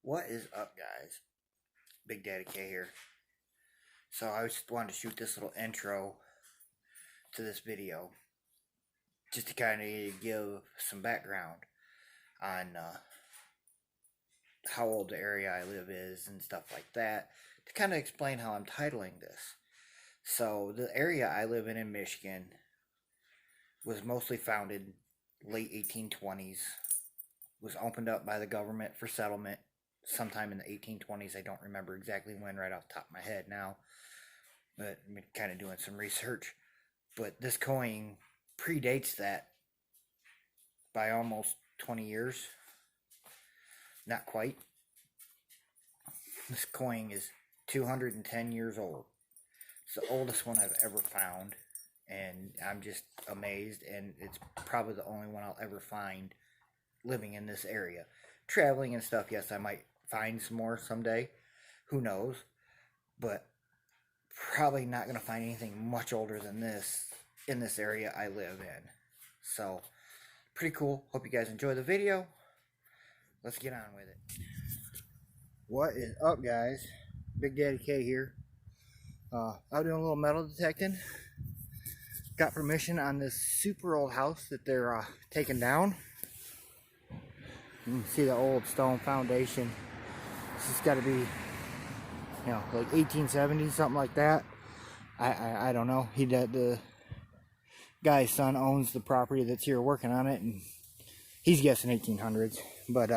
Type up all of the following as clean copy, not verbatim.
What is up, guys? Big Daddy K here. So I just wanted to shoot this little intro to this video just to kind of give some background on how old the area I live is and stuff like that, to kind of explain how I'm titling this. So the area I live in Michigan was mostly founded late 1820s, was opened up by the government for settlement sometime in the 1820s. I don't remember exactly when right off the top of my head now, but I'm kind of doing some research. But this coin predates that by almost 20 years. Not quite. This coin is 210 years old. It's the oldest one I've ever found, and I'm just amazed, and it's probably the only one I'll ever find living in this area. Traveling and stuff, yes, I might find some more someday, who knows, but probably not going to find anything much older than this in this area I live in. So pretty cool. Hope you guys enjoy the video. Let's get on with it. What is up, guys? Big Daddy K here. Out doing a little metal detecting. Got permission on this super old house that they're taking down. You can see the old stone foundation. This has got to be, you know, like 1870, something like that. I don't know. The guy's son owns the property that's here working on it, and he's guessing 1800s. But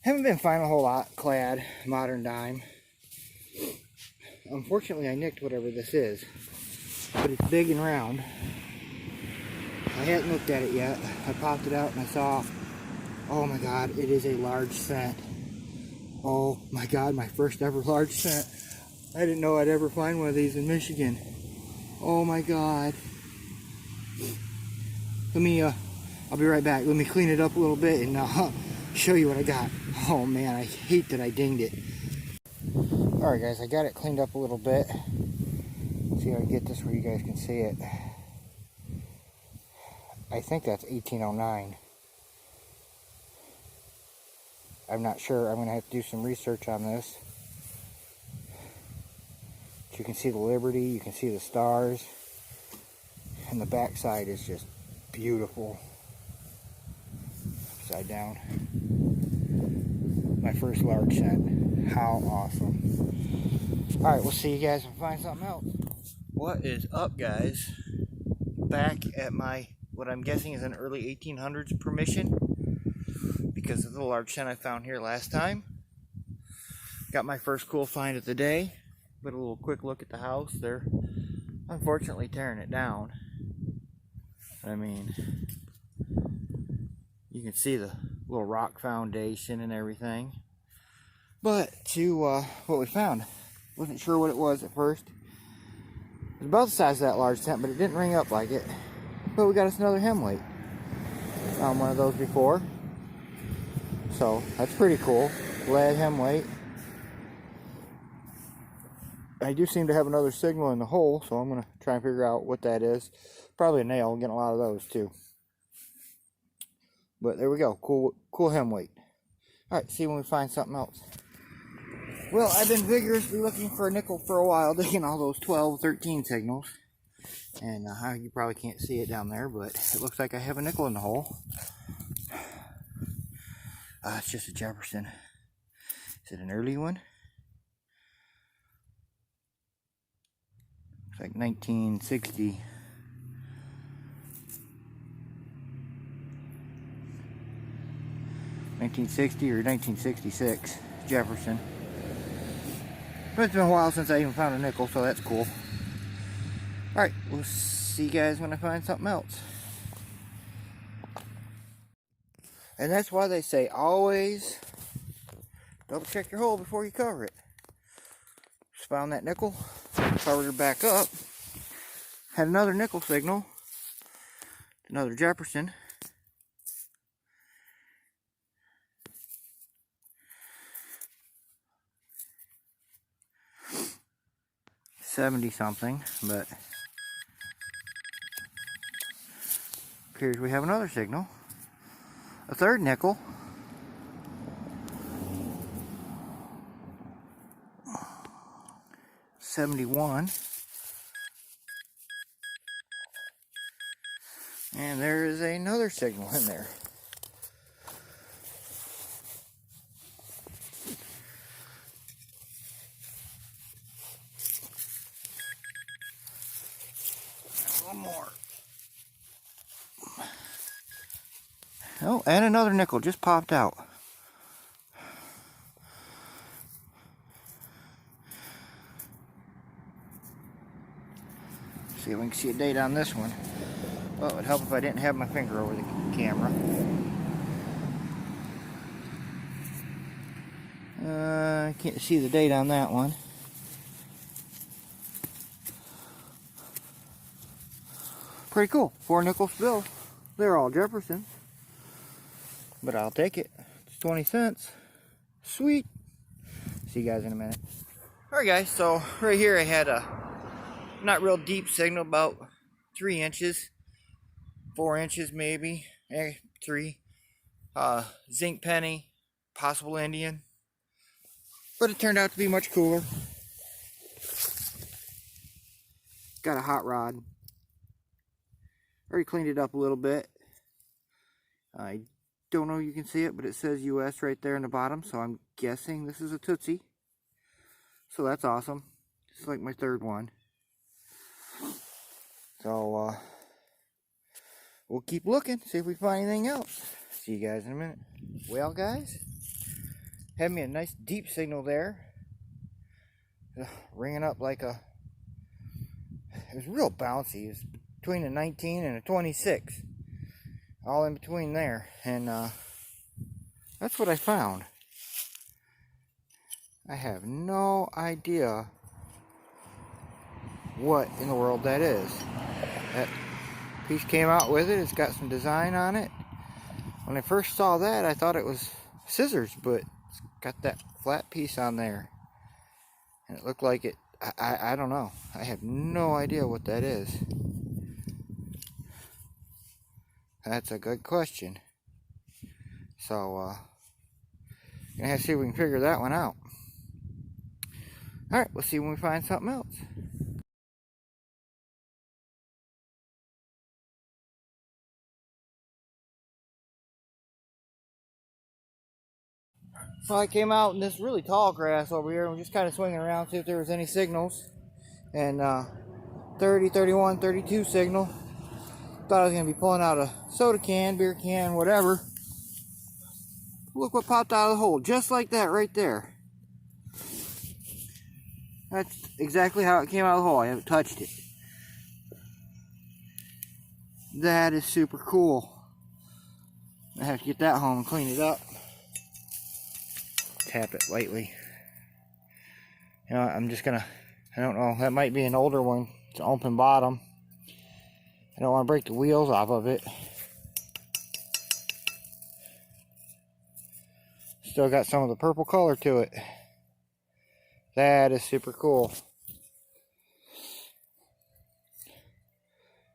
haven't been finding a whole lot clad, modern dime. Unfortunately, I nicked whatever this is, but it's big and round. I hadn't looked at it yet. I popped it out and I saw, oh my god, it is a large cent. Oh my god, my first ever large cent. I didn't know I'd ever find one of these in Michigan. Oh my god. Let me, I'll be right back. Let me clean it up a little bit and show you what I got. Oh man, I hate that I dinged it. Alright guys, I got it cleaned up a little bit. Let's see if I can get this where you guys can see it. I think that's 1809. I'm not sure. I'm going to have to do some research on this. But you can see the Liberty, you can see the stars, and the back side is just beautiful. Upside down. My first large cent. How awesome. Alright, we'll see you guys and find something else. What is up, guys? Back at my, what I'm guessing is an early 1800s permission, because of the large cent I found here last time. Got my first cool find of the day. But a little quick look at the house. They're unfortunately tearing it down. I mean, you can see the little rock foundation and everything. But to what we found, wasn't sure what it was at first. It was about the size of that large cent, but it didn't ring up like it. But we got us another hemlate. Found one of those before. So that's pretty cool. Lead hemlate. I do seem to have another signal in the hole, so I'm going to try and figure out what that is. Probably a nail. I'm getting a lot of those too. But there we go. Cool hemlate. Alright, see when we find something else. Well, I've been vigorously looking for a nickel for a while, digging all those 12, 13 signals. And you probably can't see it down there, but it looks like I have a nickel in the hole. It's just a Jefferson. Is it an early one? It's like 1960. Or 1966 Jefferson. But it's been a while since I even found a nickel, so that's cool. Alright, we'll see you guys when I find something else. And that's why they say always double check your hole before you cover it. Just found that nickel, covered her back up. Had another nickel signal, another Jefferson. $70 something, but appears we have another signal. A third nickel. 71. And there is another signal in there. One more. Oh, and another nickel just popped out. See if we can see a date on this one. Well, it would help if I didn't have my finger over the camera. I can't see the date on that one. Pretty cool. 4 nickel spill. They're all Jefferson. But I'll take it. It's 20 cents. Sweet. See you guys in a minute. Alright guys, so right here I had a not real deep signal, about 3 inches. 4 inches maybe. 3. Zinc penny. Possible Indian. But it turned out to be much cooler. Got a hot rod. Already cleaned it up a little bit. I don't know if you can see it, but it says US right there in the bottom, so I'm guessing this is a Tootsie. So that's awesome. It's like my 3rd one. So we'll keep looking, see if we find anything else. See you guys in a minute. Well guys, had me a nice deep signal there. Ringing up like a, it was real bouncy. It was between a 19 and a 26. All in between there. And that's what I found. I have no idea what in the world that is. That piece came out with it. It's got some design on it. When I first saw that, I thought it was scissors, but it's got that flat piece on there. And it looked like it, I don't know. I have no idea what that is. That's a good question. So, gonna have to see if we can figure that one out. Alright, we'll see when we find something else. So I came out in this really tall grass over here and just kind of swinging around, see if there was any signals. And 30, 31, 32 signal. Thought I was going to be pulling out a soda can, beer can, whatever. Look what popped out of the hole, just like that right there. That's exactly how it came out of the hole. I haven't touched it. That is super cool. I have to get that home and clean it up. Tap it lightly. You know, I'm just gonna, I don't know, that might be an older one. It's an open bottom. I don't want to break the wheels off of it. Still got some of the purple color to it. That is super cool.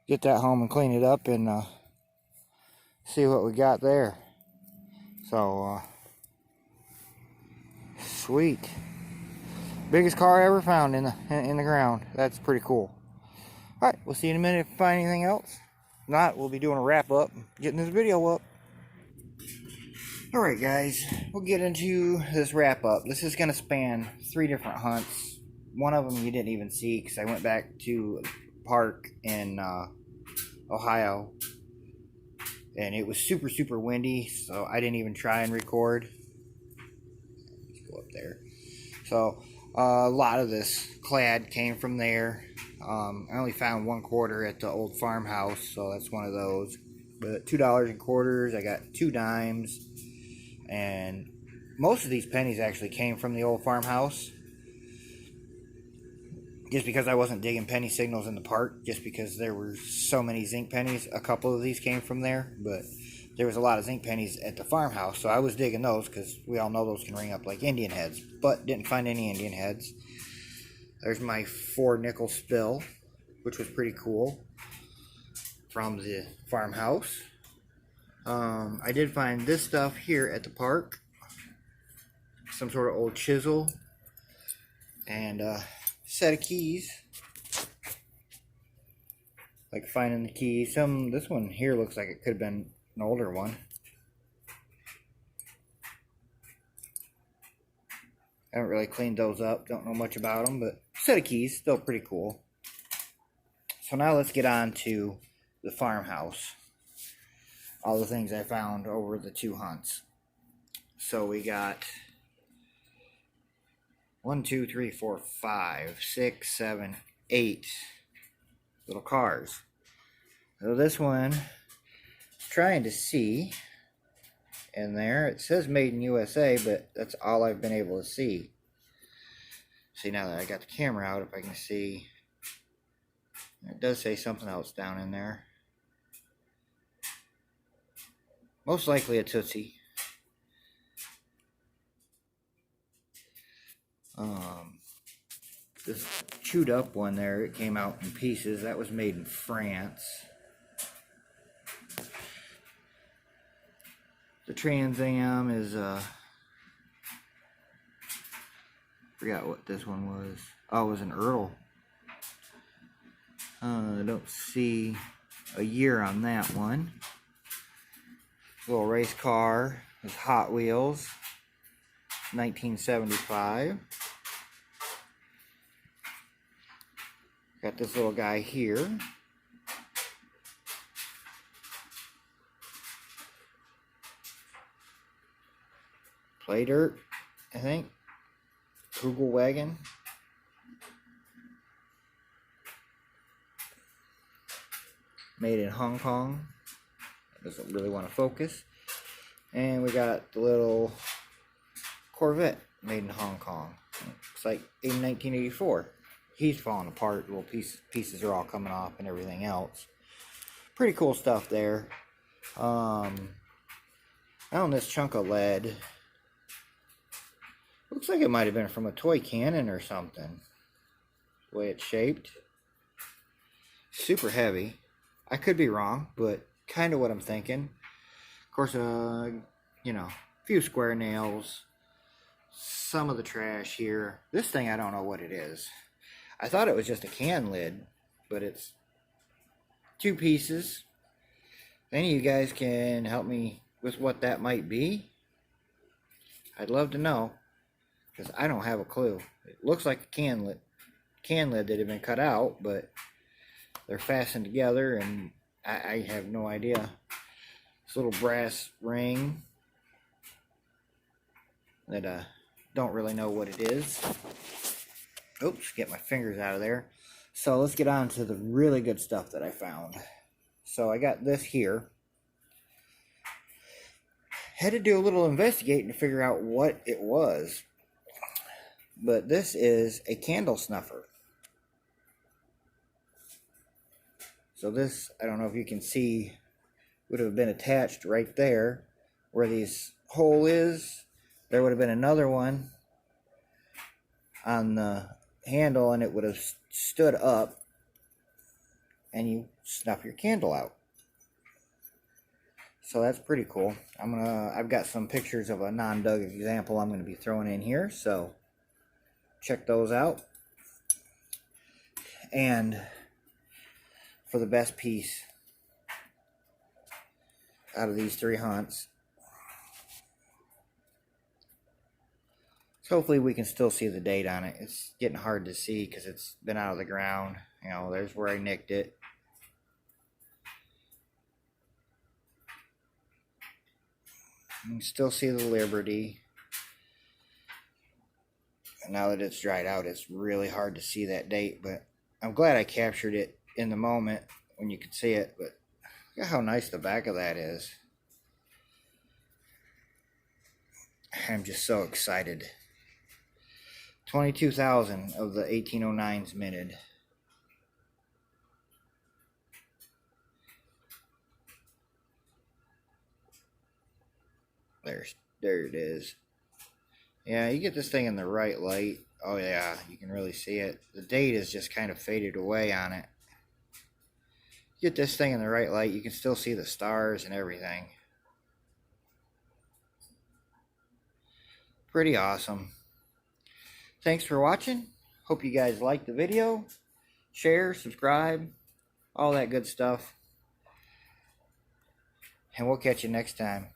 Get that home and clean it up and see what we got there. So, sweet. Biggest car I ever found in the ground. That's pretty cool. Alright, we'll see you in a minute if we find anything else. If not, we'll be doing a wrap up, getting this video up. Alright guys, we'll get into this wrap up. This is going to span 3 different hunts. One of them you didn't even see because I went back to a park in Ohio. And it was super, super windy, so I didn't even try and record. Let's go up there. So, a lot of this clad came from there. I only found 1 quarter at the old farmhouse, so that's one of those. But $2 in quarters, I got 2 dimes, and most of these pennies actually came from the old farmhouse. Just because I wasn't digging penny signals in the park, just because there were so many zinc pennies. A couple of these came from there, but there was a lot of zinc pennies at the farmhouse, so I was digging those because we all know those can ring up like Indian heads, but didn't find any Indian heads. There's my 4 nickel spill, which was pretty cool, from the farmhouse. I did find this stuff here at the park, some sort of old chisel, and set of keys. Like finding the keys. This one here looks like it could have been an older one. I haven't really cleaned those up. Don't know much about them, but set of keys, still pretty cool. So now let's get on to the farmhouse. All the things I found over the 2 hunts. So we got 1, 2, 3, 4, 5, 6, 7, 8 little cars. So this one, trying to see in there. It says made in USA, but that's all I've been able to see. See, now that I got the camera out, if I can see, it does say something else down in there. Most likely a Tootsie. This chewed up one there, it came out in pieces. That was made in France. The Trans Am is, forgot what this one was. Oh, it was an Earl. I don't see a year on that one. Little race car is Hot Wheels, 1975. Got this little guy here. Play Dirt, I think. Kugel Wagon. Made in Hong Kong. Doesn't really want to focus. And we got the little Corvette made in Hong Kong. Looks like in 1984. He's falling apart. Little pieces are all coming off and everything else. Pretty cool stuff there. On this chunk of lead. Looks like it might have been from a toy cannon or something. The way it's shaped. Super heavy. I could be wrong, but kind of what I'm thinking. Of course, you know, a few square nails. Some of the trash here. This thing, I don't know what it is. I thought it was just a can lid, but it's 2 pieces. If any of you guys can help me with what that might be, I'd love to know, because I don't have a clue. It looks like a can lid that had been cut out, but they're fastened together, and I have no idea. This little brass ring that don't really know what it is. Oops, get my fingers out of there. So let's get on to the really good stuff that I found. So I got this here. Had to do a little investigating to figure out what it was. But this is a candle snuffer. So this, I don't know if you can see, would have been attached right there where this hole is. There would have been another one on the handle, and it would have stood up, and you snuff your candle out. So that's pretty cool. I've got some pictures of a non-dug example I'm going to be throwing in here, so check those out. And for the best piece out of these 3 hunts, so hopefully we can still see the date on it. It's getting hard to see because it's been out of the ground. You know, there's where I nicked it. You can still see the Liberty. And now that it's dried out, it's really hard to see that date, but I'm glad I captured it in the moment when you could see it. But look at how nice the back of that is. I'm just so excited. 22,000 of the 1809s minted. There it is. Yeah, you get this thing in the right light. Oh yeah, you can really see it. The date is just kind of faded away on it. You get this thing in the right light, you can still see the stars and everything. Pretty awesome. Thanks for watching. Hope you guys like the video. Share, subscribe, all that good stuff. And we'll catch you next time.